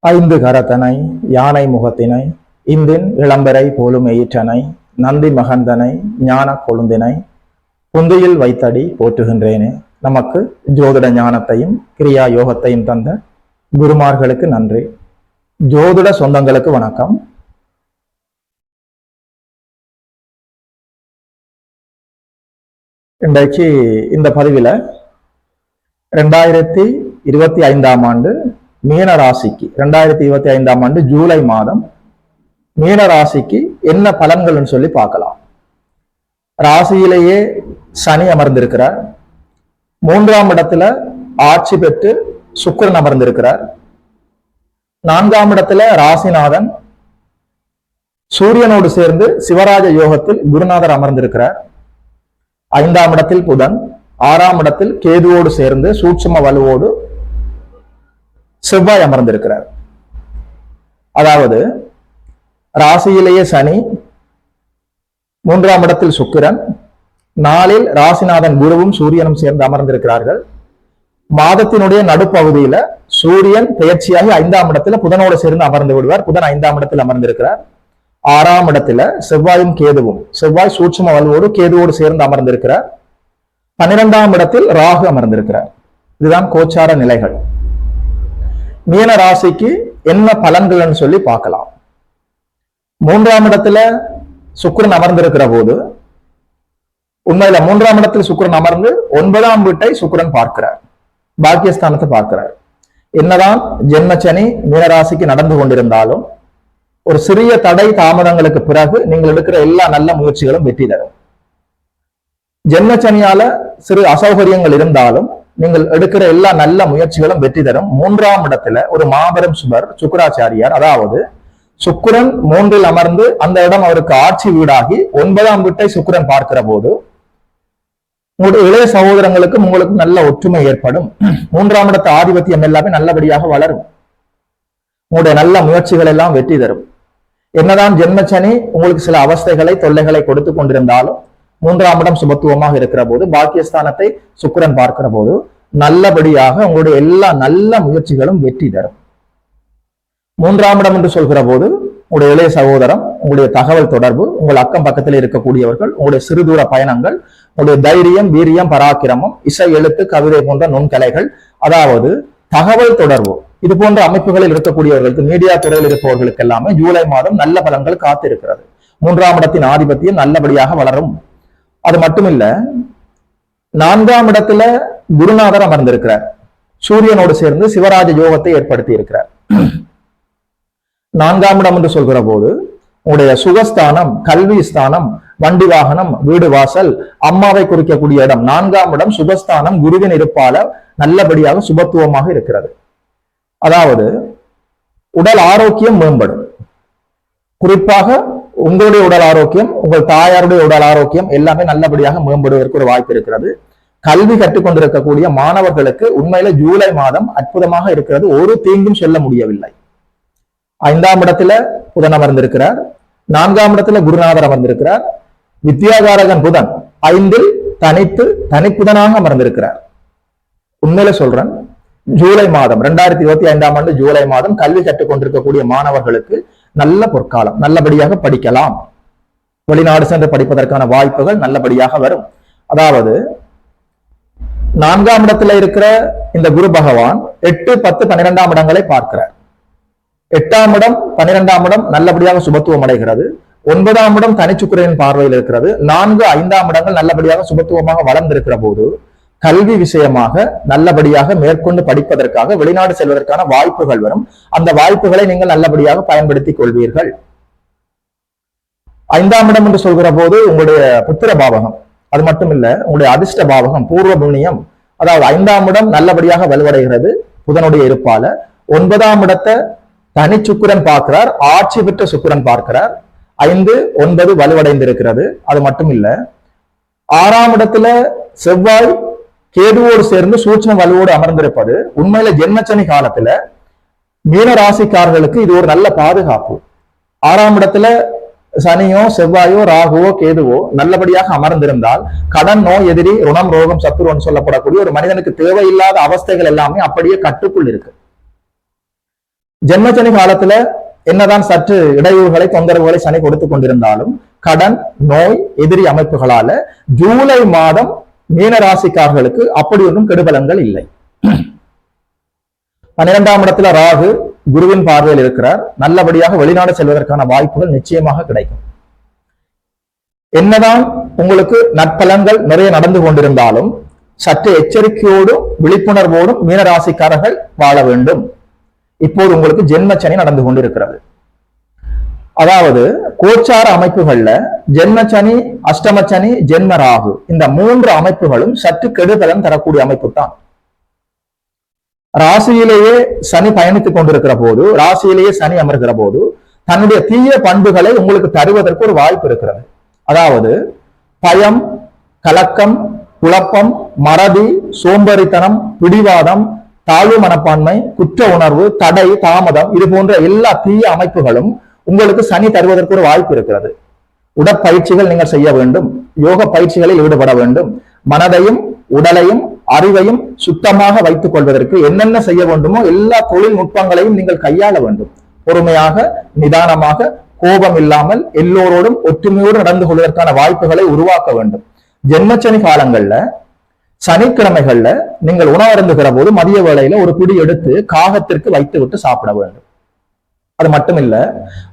ஐந்து கரத்தனை யானை முகத்தினை இந்தின் இளம்பரை போலும் எயிற்றனை நந்தி மகந்தனை ஞான கொழுந்தினை புந்தியில் வைத்தடி போற்றுகின்றேனே. நமக்கு ஜோதிட ஞானத்தையும் கிரியா யோகத்தையும் தந்த குருமார்களுக்கு நன்றி. ஜோதிட சொந்தங்களுக்கு வணக்கம். இன்றைக்கு இந்த பதிவில் 2025 ஆண்டு மீன ராசிக்கு 2025 ஆண்டு ஜூலை மாதம் மீன ராசிக்கு என்ன பலன்கள்னு சொல்லி பார்க்கலாம். ராசியிலேயே சனி அமர்ந்திருக்கிறார். 3ஆம் இடத்துல ஆட்சி பெற்று சுக்கிரன் அமர்ந்திருக்கிறார். 4ஆம் இடத்துல ராசிநாதன் சூரியனோடு சேர்ந்து சிவராஜ யோகத்தில் குருநாதர் அமர்ந்திருக்கிறார். 5ஆம் இடத்தில் புதன், 6ஆம் இடத்தில் கேதுவோடு சேர்ந்து சூட்சும வலுவோடு செவ்வாய் அமர்ந்திருக்கிறார். அதாவது ராசியிலேயே சனி, 3ஆம் இடத்தில் சுக்கிரன், 4இல் ராசிநாதன் குருவும் சூரியனும் சேர்ந்து அமர்ந்திருக்கிறார்கள். மாதத்தினுடைய நடுப்பகுதியில சூரியன் பெயர்ச்சியாகி 5ஆம் இடத்துல புதனோடு சேர்ந்து அமர்ந்து விடுவார். புதன் 5ஆம் இடத்தில் அமர்ந்திருக்கிறார். 6ஆம் இடத்துல செவ்வாயும் கேதுவும், செவ்வாய் சூட்சும வலுவோடு கேதுவோடு சேர்ந்து அமர்ந்திருக்கிறார். 12ஆம் இடத்தில் ராகு அமர்ந்திருக்கிறார். இதுதான் கோச்சார நிலைகள். மீன ராசிக்கு என்ன பலன்கள்னு சொல்லி பார்க்கலாம். 3ஆம் இடத்துல சுக்கிரன் அமர்ந்திருக்கிற போது உண்மையில 3ஆம் இடத்தில் சுக்கிரன் அமர்ந்து 9ஆம் வீட்டை சுக்கிரன் பார்க்கிறார், பாக்கியஸ்தானத்தை பார்க்கிறார். என்னதான் ஜென்மச்சனி மீனராசிக்கு நடந்து கொண்டிருந்தாலும் ஒரு சிறிய தடை தாமதங்களுக்கு பிறகு நீங்கள் எடுக்கிற எல்லா நல்ல முயற்சிகளும் வெற்றி தரும். ஜென்மச்சனியால சிறு அசௌகரியங்கள் இருந்தாலும் நீங்கள் எடுக்கிற எல்லா நல்ல முயற்சிகளும் வெற்றி தரும். 3ஆம் இடத்துல ஒரு மாபெரும் சுபர் சுக்கராச்சாரியார், அதாவது சுக்கிரன் 3இல் அமர்ந்து அந்த இடம் அவருக்கு ஆட்சி வீடாகி 9ஆம் வீட்டை சுக்கிரன் பார்க்கிற போது உங்களுடைய இளைய சகோதரங்களுக்கும் உங்களுக்கு நல்ல ஒற்றுமை ஏற்படும். 3ஆம் இடத்து ஆதிபத்தியம் எல்லாமே நல்லபடியாக வளரும். உங்களுடைய நல்ல முயற்சிகள் எல்லாம் வெற்றி தரும். என்னதான் ஜென்மச்சனி உங்களுக்கு சில அவஸ்தைகளை தொல்லைகளை கொடுத்து கொண்டிருந்தாலும் 3ஆம் இடம் சுபத்துவமாக இருக்கிற போது பாக்கியஸ்தானத்தை சுக்கிரன் பார்க்கிற போது நல்லபடியாக உங்களுடைய எல்லா நல்ல முயற்சிகளும் வெற்றி தரும். 3ஆம் இடம் என்று சொல்கிற போது உங்களுடைய இளைய சகோதரம், உங்களுடைய தகவல் தொடர்பு, உங்கள் அக்கம் பக்கத்தில் இருக்கக்கூடியவர்கள், உங்களுடைய சிறுதூர பயணங்கள், உங்களுடைய தைரியம், வீரியம், பராக்கிரமம், இசை, எழுத்து, கவிதை போன்ற நுண்கலைகள், அதாவது தகவல் தொடர்பு, இது போன்ற அமைப்புகளில் இருக்கக்கூடியவர்களுக்கு, மீடியா துறையில் இருப்பவர்களுக்கு எல்லாமே ஜூலை மாதம் நல்ல பலன்கள் காத்திருக்கிறது. 3ஆம் இடத்தின் ஆதிபத்தியம் நல்லபடியாக வளரும். அது மட்டுமில்ல, 4ஆம் இடத்துல குருநாதர் அமர்ந்திருக்கிறார். சூரியனோடு சேர்ந்து சிவராஜ யோகத்தை ஏற்படுத்தி இருக்கிறார். 4ஆம் இடம் என்று சொல்கிற போது உங்களுடைய சுகஸ்தானம், கல்வி ஸ்தானம், வண்டி வாகனம், வீடு வாசல், அம்மாவை குறிக்கக்கூடிய இடம். 4ஆம் இடம் சுகஸ்தானம், குருவின் இருப்பால நல்லபடியாக சுபத்துவமாக இருக்கிறது. அதாவது உடல் ஆரோக்கியம் மேம்படும். குறிப்பாக உங்களுடைய உடல் ஆரோக்கியம், உங்கள் தாயாருடைய உடல் ஆரோக்கியம் எல்லாமே நல்லபடியாக மேம்படுவதற்கு ஒரு வாய்ப்பு இருக்கிறது. கல்வி கற்றுக்கொண்டிருக்கக்கூடிய மாணவர்களுக்கு உண்மையில ஜூலை மாதம் அற்புதமாக இருக்கிறது. ஒரு தீங்கும் சொல்ல முடியவில்லை. 5ஆம் இடத்துல புதன் அமர்ந்திருக்கிறார். 4ஆம் இடத்துல குருநாதர் அமர்ந்திருக்கிறார். வித்யாகாரகன் புதன் 5இல் தனிப்புதனாக அமர்ந்திருக்கிறார். உண்மையில சொல்றேன், ஜூலை மாதம் 2025 ஆண்டு ஜூலை மாதம் கல்வி கற்றுக்கொண்டிருக்கக்கூடிய மாணவர்களுக்கு நல்ல பொற்காலம். நல்லபடியாக படிக்கலாம். வெளிநாடு சென்று படிப்பதற்கான வாய்ப்புகள் நல்லபடியாக வரும். அதாவது 4ஆம் இடத்துல இருக்கிற இந்த குரு பகவான் 8, 10, 12ஆம் இடங்களை பார்க்கிறார். 8ஆம் இடம், 12ஆம் இடம் நல்லபடியாக சுபத்துவம் அடைகிறது. 9ஆம் இடம் தனிச்சுக்கிரனின் பார்வையில் இருக்கிறது. 4, 5ஆம் இடங்கள் நல்லபடியாக சுபத்துவமாக வளர்ந்திருக்கிற போது கல்வி விஷயமாக நல்லபடியாக மேற்கொண்டு படிப்பதற்காக வெளிநாடு செல்வதற்கான வாய்ப்புகள் வரும். அந்த வாய்ப்புகளை நீங்கள் நல்லபடியாக பயன்படுத்திக் கொள்வீர்கள். 5ஆம் இடம் என்று சொல்கிற போது உங்களுடைய புத்திர பாவகம், அது மட்டும் இல்ல உங்களுடைய அதிர்ஷ்ட பாவகம், பூர்வ புண்ணியம். அதாவது 5ஆம் இடம் நல்லபடியாக வலுவடைகிறது புதனுடைய இருப்பால. 9ஆம் இடத்தை தனி சுக்கிரன் பார்க்கிறார், ஆட்சி பெற்ற சுக்கிரன் பார்க்கிறார். 5, 9 வலுவடைந்திருக்கிறது. அது மட்டும் இல்ல 6ஆம் இடத்துல செவ்வாய் கேதுவோடு சேர்ந்து சூட்சும வலுவோடு அமர்ந்திருப்பது உண்மையில ஜென்மச்சனி காலத்துல மீன ராசிக்காரர்களுக்கு இது ஒரு நல்ல பாதுகாப்பு. 6ஆம் இடத்துல சனியோ செவ்வாயோ ராகுவோ கேதுவோ நல்லபடியாக அமர்ந்திருந்தால் கடன், நோய், எதிரி, ருணம், ரோகம், சத்துருன்னு சொல்லப்படக்கூடிய ஒரு மனிதனுக்கு தேவையில்லாத அவஸ்தைகள் எல்லாமே அப்படியே கட்டுக்குள் இருக்கு. ஜென்மச்சனி காலத்துல என்னதான் சற்று இடையூறுகளை தொந்தரவுகளை சனி கொடுத்து கொண்டிருந்தாலும் கடன் நோய் எதிரி அமைப்புகளால ஜூலை மாதம் மீன ராசிக்காரர்களுக்கு அப்படி ஒன்றும் கெடுபலங்கள் இல்லை. 12ஆம் இடத்துல ராகு குருவின் பார்வையில் இருக்கிறார். நல்லபடியாக வெளிநாடு செல்வதற்கான வாய்ப்புகள் நிச்சயமாக கிடைக்கும். என்னதான் உங்களுக்கு நற்பலன்கள் நிறைய நடந்து கொண்டிருந்தாலும் சற்று எச்சரிக்கையோடும் விழிப்புணர்வோடும் மீனராசிக்காரர்கள் வாழ வேண்டும். இப்போது உங்களுக்கு ஜென்மச்சனி நடந்து கொண்டிருக்கிறது. அதாவது கோச்சார அமைப்புகள்ல ஜென்மச்சனி, அஷ்டமச்சனி, ஜென்ம ராகு இந்த 3 அமைப்புகளும் சற்று கெடுபலன் தரக்கூடிய அமைப்பு தான். ராசியிலேயே சனி பயணித்துக் கொண்டிருக்கிற போது, ராசியிலேயே சனி அமர்கிற போது தன்னுடைய தீய பண்புகளை உங்களுக்கு தருவதற்கு ஒரு வாய்ப்பு இருக்கிறது. அதாவது பயம், கலக்கம், குழப்பம், மறதி, சோம்பேறித்தனம், பிடிவாதம், தாழ்வு மனப்பான்மை, குற்ற உணர்வு, தடை, தாமதம் இது போன்ற எல்லா தீய அமைப்புகளும் உங்களுக்கு சனி தருவதற்கு ஒரு வாய்ப்பு இருக்கிறது. உடற்பயிற்சிகள் நீங்கள் செய்ய வேண்டும். யோக பயிற்சிகளில் ஈடுபட வேண்டும். மனதையும் உடலையும் அறிவையும் சுத்தமாக வைத்துக் கொள்வதற்கு என்னென்ன செய்ய வேண்டுமோ எல்லா தொழில்நுட்பங்களையும் நீங்கள் கையாள வேண்டும். பொறுமையாக, நிதானமாக, கோபம் இல்லாமல் எல்லோரோடும் ஒற்றுமையோடு நடந்து கொள்வதற்கான வாய்ப்புகளை உருவாக்க வேண்டும். ஜென்மச்சனி காலங்கள்ல சனிக்கிழமைகள்ல நீங்கள் உணவருந்துகிற போது மதிய வேளையில ஒரு பிடி எடுத்து காகத்திற்கு வைத்து விட்டு சாப்பிட வேண்டும். அது மட்டுமில்ல,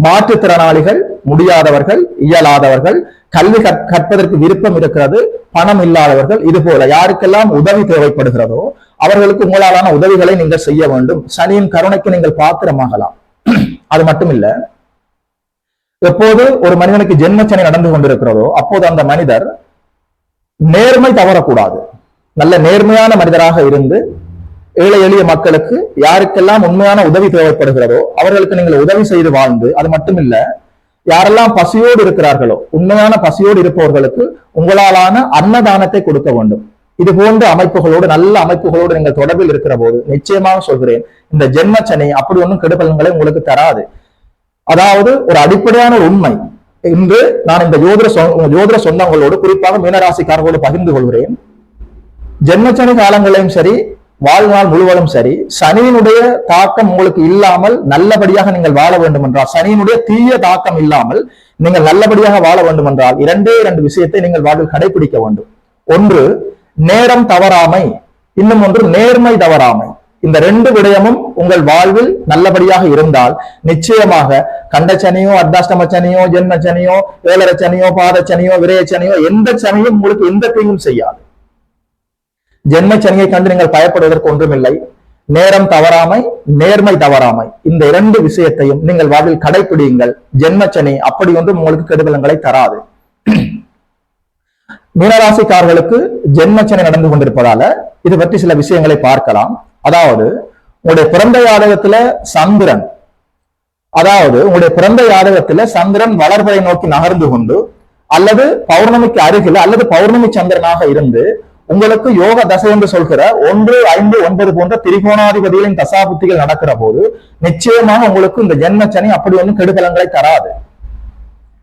மாற்றுத்திறனாளிகள், முடியாதவர்கள், இயலாதவர்கள், கல்வி கற்பதற்கு விருப்பம் இருக்கிறது, பணம் இல்லாதவர்கள், இது போல யாருக்கெல்லாம் உதவி தேவைப்படுகிறதோ அவர்களுக்கு உங்களாலான உதவிகளை நீங்கள் செய்ய வேண்டும். சனியின் கருணைக்கு நீங்கள் பாத்திரமாகலாம். அது மட்டுமில்ல, எப்போது ஒரு மனிதனுக்கு ஜென்மச்சனி நடந்து கொண்டிருக்கிறதோ அப்போது அந்த மனிதர் நேர்மை தவறக்கூடாது. நல்ல நேர்மையான மனிதராக இருந்து ஏழை எளிய மக்களுக்கு யாருக்கெல்லாம் உண்மையான உதவி தேவைப்படுகிறதோ அவர்களுக்கு நீங்கள் உதவி செய்து வாழ்ந்து, அது மட்டுமில்ல யாரெல்லாம் பசியோடு இருக்கிறார்களோ உண்மையான பசியோடு இருப்பவர்களுக்கு உங்களாலான அன்னதானத்தை கொடுக்க வேண்டும். இது போன்ற அமைப்புகளோடு, நல்ல அமைப்புகளோடு நீங்கள் தொடர்பில் இருக்கிற போது நிச்சயமாக சொல்கிறேன், இந்த ஜென்மச்சனி அப்படி ஒன்றும் கெடுபலன்களை உங்களுக்கு தராது. அதாவது ஒரு அடிப்படையான ஒரு உண்மை இன்று நான் இந்த ஜோதிட சொந்தங்களோடு, குறிப்பாக மீனராசிக்காரர்களோடு பகிர்ந்து கொள்கிறேன். ஜென்மச்சனி காலங்களையும் சரி, வாழ்நாள் முழுவதும் சரி, சனியினுடைய தாக்கம் உங்களுக்கு இல்லாமல் நல்லபடியாக நீங்கள் வாழ வேண்டும் என்றால், சனியினுடைய தீய தாக்கம் இல்லாமல் நீங்கள் நல்லபடியாக வாழ வேண்டும் என்றால் 2 விஷயத்தை நீங்கள் வாழ்வில் கடைபிடிக்க வேண்டும். ஒன்று நேரம் தவறாமை, இன்னும் ஒன்று நேர்மை தவறாமை. இந்த 2 விடயமும் உங்கள் வாழ்வில் நல்லபடியாக இருந்தால் நிச்சயமாக கண்டச்சனியோ, அர்த்தாஷ்டம சனியோ, ஜென்மச்சனியோ, ஏழரை சனியோ, பாதச்சனியோ, விரயச்சனியோ எந்த சனியும் உங்களுக்கு எந்த தீங்கும் செய்யாது. ஜென்மச்சனியை கண்டு நீங்கள் பயப்படுவதற்கு ஒன்றுமில்லை. நேரம் தவறாமை, நேர்மை தவறாமை, இந்த 2 விஷயத்தையும் நீங்கள் வாழ்வில் கடைபிடியுங்கள். ஜென்மச்சனி அப்படி ஒன்றும் உங்களுக்கு கெடுபலன்களை தராது. மீனராசிக்காரர்களுக்கு ஜென்மச்சனி நடந்து கொண்டிருப்பதால இது பற்றி சில விஷயங்களை பார்க்கலாம். அதாவது உங்களுடைய பிறந்த ஜாதகத்துல சந்திரன், அதாவது உங்களுடைய பிறந்த ஜாதகத்துல சந்திரன் வளர்வதை நோக்கி நகர்ந்து கொண்டு அல்லது பௌர்ணமிக்கு அருகில் அல்லது பௌர்ணமி சந்திரனாக இருந்து உங்களுக்கு யோக தசை என்று சொல்கிற 1, 5, 9 போன்ற திரிகோணாதிபதிகளின் தசாபுத்திகள் நடக்கிற போது நிச்சயமாக உங்களுக்கு இந்த ஜென்மச்சனி அப்படி ஒன்றும் கெடுபலன்களை தராது.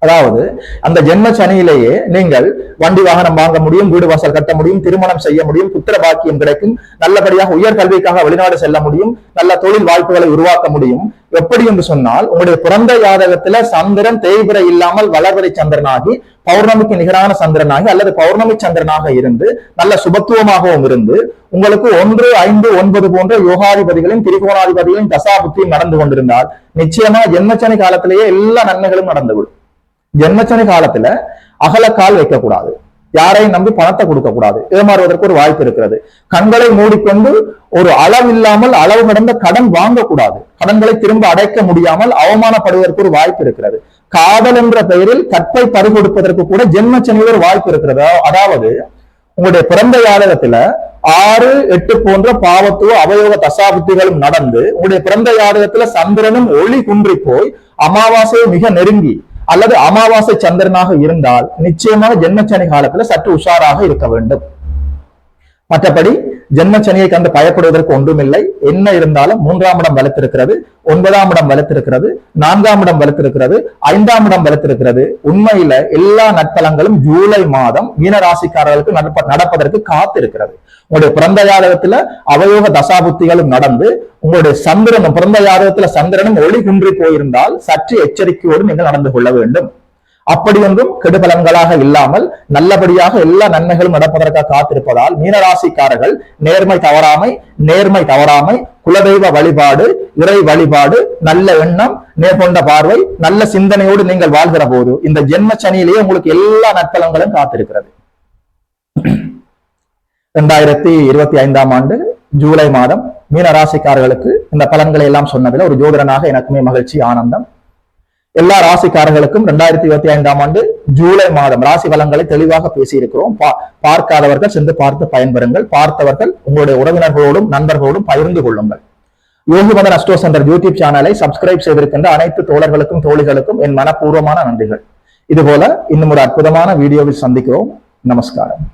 அதாவது அந்த ஜென்ம சனியிலேயே நீங்கள் வண்டி வாகனம் வாங்க முடியும், வீடு வாசல் கட்ட முடியும், திருமணம் செய்ய முடியும், புத்திர பாக்கியம் கிடைக்கும், நல்லபடியாக உயர்கல்விக்காக வெளிநாடு செல்ல முடியும், நல்ல தொழில் வாய்ப்புகளை உருவாக்க முடியும். எப்படி என்று சொன்னால், உங்களுடைய பிறந்த ஜாதகத்துல சந்திரன் தேய்பிரை இல்லாமல் வளர்வரை சந்திரனாகி பௌர்ணமிக்கு நிகரான சந்திரனாகி அல்லது பௌர்ணமி சந்திரனாக இருந்து நல்ல சுபத்துவமாகவும் இருந்து உங்களுக்கு 1, 5, 9 போன்ற யோகாதிபதிகளின் திரிகோணாதிபதிகளின் தசாபுத்தியும் நடந்து கொண்டிருந்தால் நிச்சயமா ஜென்மச்சனி காலத்திலேயே எல்லா நன்மைகளும் நடந்துவிடும். ஜென்மச்சனி காலத்துல அகலக்கால் வைக்கக்கூடாது, யாரையும் நம்பி பணத்தை கொடுக்க கூடாது, ஏமாறுவதற்கு ஒரு வாய்ப்பு இருக்கிறது. கண்களை மூடிக்கொண்டு ஒரு அளவில்லாமல் அளவு கடந்த கடன் வாங்கக்கூடாது, கடன்களை திரும்ப அடைக்க முடியாமல் அவமானப்படுவதற்கு ஒரு வாய்ப்பு இருக்கிறது. காதல் என்ற பெயரில் கற்பை பறிகொடுப்பதற்கு கூட ஜென்மச்சனியில் ஒரு வாய்ப்பு இருக்கிறது. அதாவது உங்களுடைய பிறந்த ஜாதகத்துல 6, 8 போன்ற பாவத்துவ அவயோக தசாபுத்திகளும் நடந்து உங்களுடைய பிறந்த ஜாதகத்துல சந்திரனும் ஒளி குன்றி போய் அமாவாசையை மிக நெருங்கி அல்லது அமாவாசை சந்திரனாக இருந்தால் நிச்சயமாக ஜென்மச்சனி காலத்துல சற்று உஷாராக இருக்க வேண்டும். மற்றபடி ஜென்மச்சனியை கண்டு பயப்படுவதற்கு ஒன்றுமில்லை. என்ன இருந்தாலும் 3ஆம் இடம் வலுத்திருக்கிறது, 9ஆம் இடம் வலுத்திருக்கிறது, 4ஆம் இடம் வலுத்திருக்கிறது, 5ஆம் இடம் வலுத்திருக்கிறது. உண்மையில எல்லா நற்பலங்களும் ஜூலை மாதம் மீன ராசிக்காரர்களுக்கு நடப்பதற்கு காத்திருக்கிறது. உங்களுடைய பிறந்த ஜாதகத்துல அவயோக தசாபுத்திகளும் நடந்து உங்களுடைய சந்திரனும் பிறந்த ஜாதகத்துல சந்திரனும் ஒளி குன்றி போயிருந்தால் சற்று எச்சரிக்கையோடு நீங்கள் நடந்து கொள்ள வேண்டும். அப்படி ஒன்றும் கெடுபலன்களாக இல்லாமல் நல்லபடியாக எல்லா நன்மைகளும் நடப்பதற்காக காத்திருப்பதால் மீனராசிக்காரர்கள் நேர்மை தவறாமை, குலதெய்வ வழிபாடு, இறை வழிபாடு, நல்ல எண்ணம், நேர்கொண்ட பார்வை, நல்ல சிந்தனையோடு நீங்கள் வாழ்கிற போது இந்த ஜென்ம சனியிலேயே உங்களுக்கு எல்லா நற்பலன்களும் காத்திருக்கிறது. 2025ஆம் ஆண்டு ஜூலை மாதம் மீனராசிக்காரர்களுக்கு இந்த பலன்களை எல்லாம் சொன்னதில் ஒரு ஜோதிடனாக எனக்குமே மகிழ்ச்சி, ஆனந்தம். எல்லா ராசிக்காரர்களுக்கும் 2025ஆம் ஆண்டு ஜூலை மாதம் ராசி பலன்களை தெளிவாக பேசியிருக்கிறோம். பார்க்காதவர்கள் சென்று பார்த்து பயன்பெறுங்கள். பார்த்தவர்கள் உங்களுடைய உறவினர்களோடும் நண்பர்களோடும் பகிர்ந்து கொள்ளுங்கள். யோகிமதன் அஸ்ட்ரோ சென்டர் யூடியூப் சேனலை சப்ஸ்கிரைப் செய்திருக்கின்ற அனைத்து தோழர்களுக்கும் தோழிகளுக்கும் என் மனப்பூர்வமான நன்றிகள். இதுபோல இன்னும் ஒரு அற்புதமான வீடியோவில் சந்திக்கிறோம். நமஸ்காரம்.